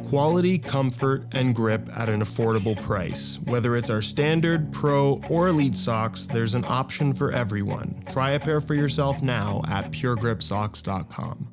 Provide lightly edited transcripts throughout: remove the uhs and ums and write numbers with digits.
Quality, comfort, and grip at an affordable price. Whether it's our standard, pro, or elite socks, there's an option for everyone. Try a pair for yourself now at puregripsocks.com.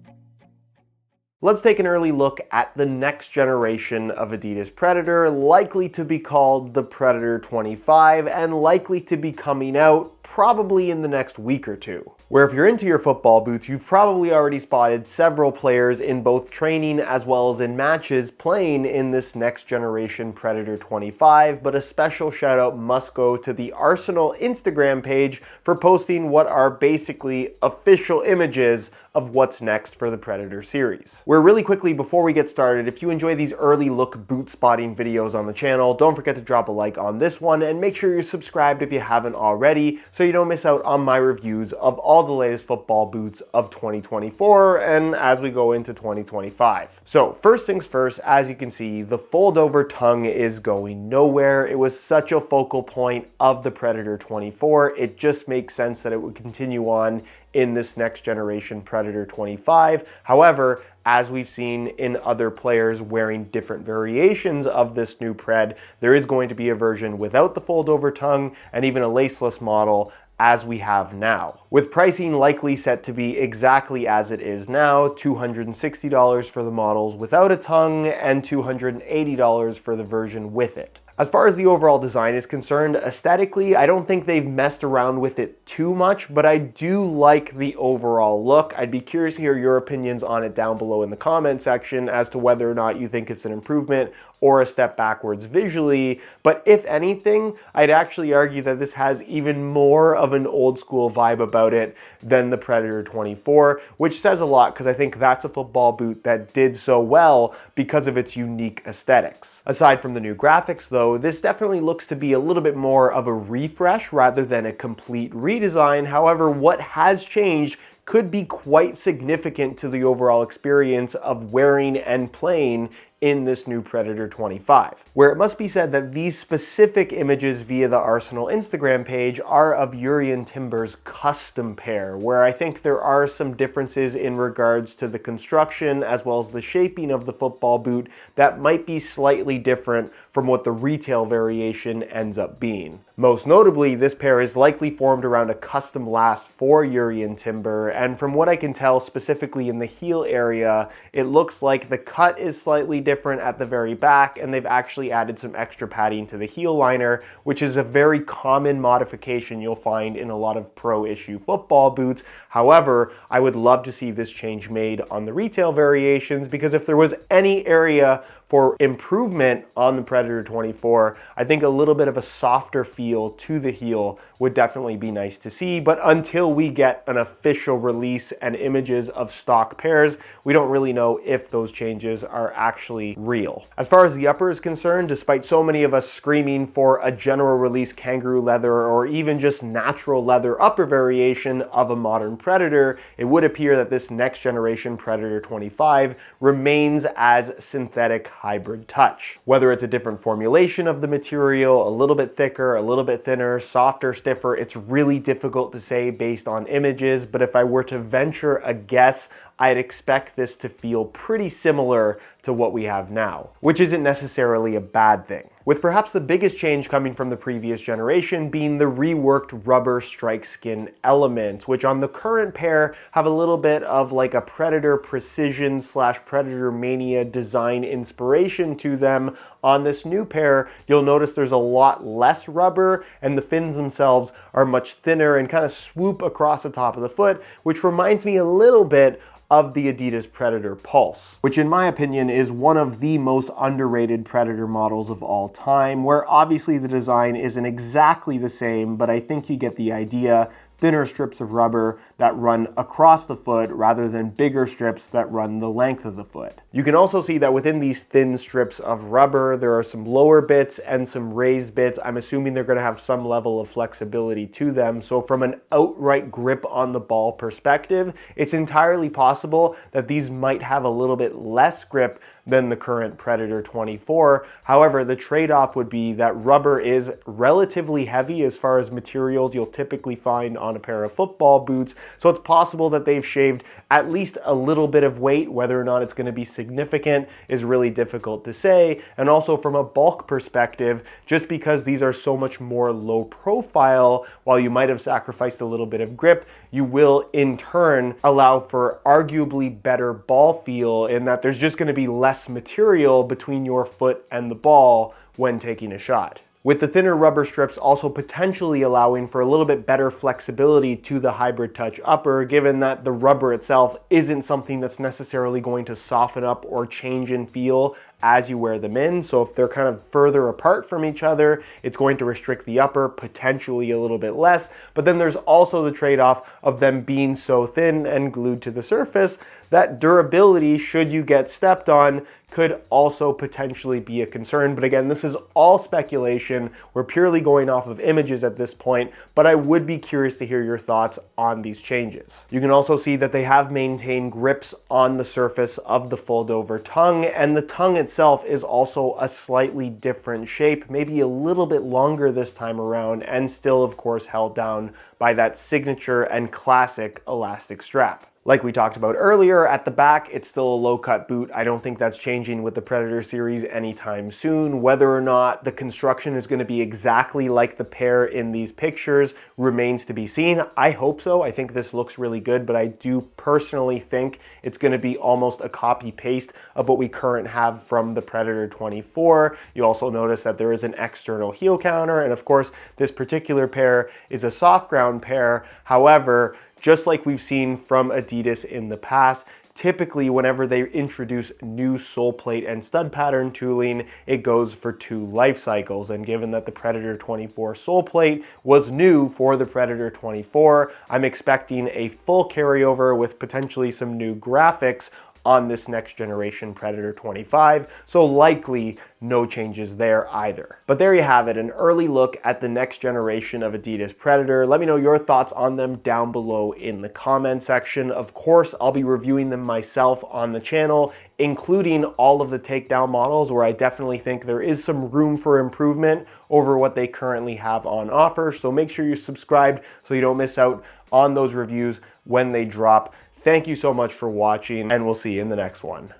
Let's take an early look at the next generation of Adidas Predator, likely to be called the Predator 25 and likely to be coming out probably in the next week or two. Where if you're into your football boots, you've probably already spotted several players in both training as well as in matches playing in this next generation Predator 25, but a special shout out must go to the Arsenal Instagram page for posting what are basically official images of what's next for the Predator series. Where really quickly before we get started, if you enjoy these early look boot spotting videos on the channel, don't forget to drop a like on this one and make sure you're subscribed if you haven't already so you don't miss out on my reviews of all the latest football boots of 2024 and as we go into 2025. So first things first, as you can see, the fold over tongue is going nowhere. It was such a focal point of the Predator 24. It just makes sense that it would continue on in this next generation Predator 25. However, as we've seen in other players wearing different variations of this new Pred, there is going to be a version without the fold over tongue and even a laceless model as we have now. With pricing likely set to be exactly as it is now, $260 for the models without a tongue and $280 for the version with it. As far as the overall design is concerned, aesthetically, I don't think they've messed around with it too much, but I do like the overall look. I'd be curious to hear your opinions on it down below in the comment section as to whether or not you think it's an improvement or a step backwards visually. But if anything, I'd actually argue that this has even more of an old school vibe about it than the Predator 24, which says a lot because I think that's a football boot that did so well because of its unique aesthetics. Aside from the new graphics though, this definitely looks to be a little bit more of a refresh rather than a complete redesign. However, what has changed could be quite significant to the overall experience of wearing and playing in this new Predator 25. Where it must be said that these specific images via the Arsenal Instagram page are of Jurrien Timber's custom pair, where I think there are some differences in regards to the construction as well as the shaping of the football boot that might be slightly different from what the retail variation ends up being. Most notably, this pair is likely formed around a custom last for Jurrien Timber, and from what I can tell specifically in the heel area, it looks like the cut is slightly different at the very back, and they've actually added some extra padding to the heel liner, which is a very common modification you'll find in a lot of pro issue football boots. However, I would love to see this change made on the retail variations, because if there was any area for improvement on the Predator 24, I think a little bit of a softer feel to the heel would definitely be nice to see. But until we get an official release and images of stock pairs, we don't really know if those changes are actually real. As far as the upper is concerned, despite so many of us screaming for a general release kangaroo leather or even just natural leather upper variation of a modern Predator, it would appear that this next generation Predator 25 remains as synthetic hybrid touch. Whether it's a different formulation of the material, a little bit thicker, a little bit thinner, softer, stiffer, it's really difficult to say based on images, but if I were to venture a guess, I'd expect this to feel pretty similar to what we have now, which isn't necessarily a bad thing. With perhaps the biggest change coming from the previous generation being the reworked rubber strike skin elements, which on the current pair have a little bit of like a Predator Precision / Predator Mania design inspiration to them. On this new pair, you'll notice there's a lot less rubber and the fins themselves are much thinner and kind of swoop across the top of the foot, which reminds me a little bit of the Adidas Predator Pulse, which in my opinion is one of the most underrated Predator models of all time, where obviously the design isn't exactly the same, but I think you get the idea. Thinner strips of rubber that run across the foot rather than bigger strips that run the length of the foot. You can also see that within these thin strips of rubber, there are some lower bits and some raised bits. I'm assuming they're going to have some level of flexibility to them. So from an outright grip on the ball perspective, it's entirely possible that these might have a little bit less grip than the current Predator 24. However, the trade-off would be that rubber is relatively heavy as far as materials you'll typically find on a pair of football boots, so it's possible that they've shaved at least a little bit of weight. Whether or not it's going to be significant is really difficult to say. And also from a bulk perspective, just because these are so much more low profile, while you might have sacrificed a little bit of grip, you will in turn allow for arguably better ball feel in that there's just going to be less material between your foot and the ball when taking a shot. With the thinner rubber strips also potentially allowing for a little bit better flexibility to the Hybrid Touch upper, given that the rubber itself isn't something that's necessarily going to soften up or change in feel as you wear them in. So if they're kind of further apart from each other, it's going to restrict the upper potentially a little bit less. But then there's also the trade-off of them being so thin and glued to the surface that durability, should you get stepped on, could also potentially be a concern. But again, this is all speculation. We're purely going off of images at this point, but I would be curious to hear your thoughts on these changes. You can also see that they have maintained grips on the surface of the fold over tongue, and the tongue itself is also a slightly different shape, maybe a little bit longer this time around, and still of course held down by that signature and classic elastic strap. Like we talked about earlier, at the back, it's still a low-cut boot. I don't think that's changing with the Predator series anytime soon. Whether or not the construction is going to be exactly like the pair in these pictures remains to be seen. I hope so. I think this looks really good, but I do personally think it's going to be almost a copy-paste of what we currently have from the Predator 24. You also notice that there is an external heel counter, and of course, this particular pair is a soft ground pair. However, just like we've seen from Adidas in the past, typically whenever they introduce new sole plate and stud pattern tooling, it goes for 2 life cycles. And given that the Predator 24 sole plate was new for the Predator 24, I'm expecting a full carryover with potentially some new graphics on this next generation Predator 25, so likely no changes there either. But there you have it, an early look at the next generation of Adidas Predator. Let me know your thoughts on them down below in the comment section. Of course, I'll be reviewing them myself on the channel, including all of the takedown models where I definitely think there is some room for improvement over what they currently have on offer. So make sure you're subscribed so you don't miss out on those reviews when they drop. Thank you so much for watching, and we'll see you in the next one.